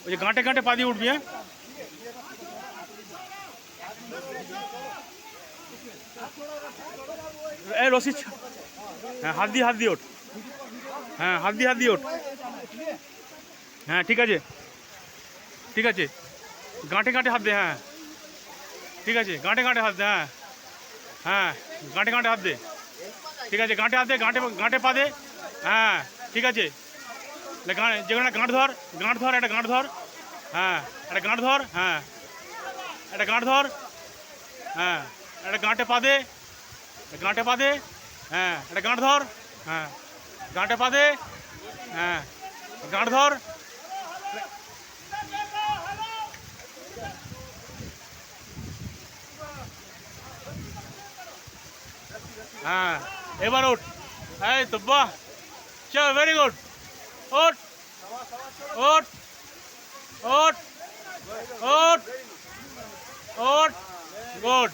ওই যে গাঁটে গাঁটে পা দিয়ে উঠবি। হ্যাঁ এই রশি হ্যাঁ হাত দিয়ে ওঠ। হ্যাঁ হাত দিয়ে ওঠ। হ্যাঁ ঠিক আছে ঠিক আছে, গাঁটে গাঁটে হাত দে। হ্যাঁ ঠিক আছে, গাঁটে গাঁটে হাত দে। হ্যাঁ হ্যাঁ গাঁটে গাঁটে হাত দে। ঠিক আছে, গাঁটে হাত দে, গাঁটে গাঁটে পা দে। হ্যাঁ ঠিক আছে, যেখানে গাঁট ধর, একটা গাঁট ধর। হ্যাঁ একটা গাঁট ধর। হ্যাঁ একটা গাঁট ধর। হ্যাঁ একটা গাঁটে পা দে, গাঁটে পা দে। হ্যাঁ একটা গাঁট ধর। হ্যাঁ গাঁটে পা দে। হ্যাঁ গাঁট ধর। হ্যাঁ এবার ওঠ। এই তো বাহ, চল ভেরি গুড। ওঠ ওঠ ওঠ ওঠ ওঠ, গুড।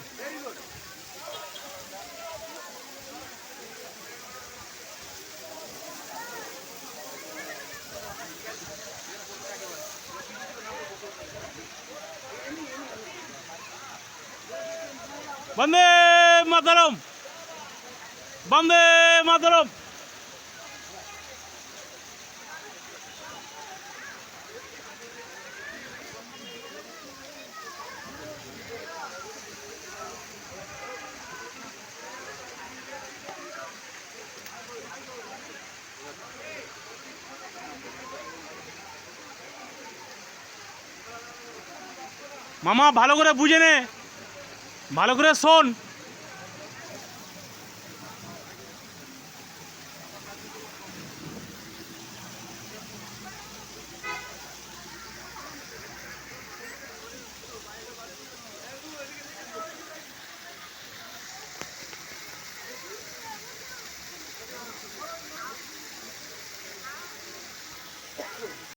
বন্দে মাতরম, বন্দে মাতরম। মামা ভালো করে বুঝে নে, ভালো করে শোন।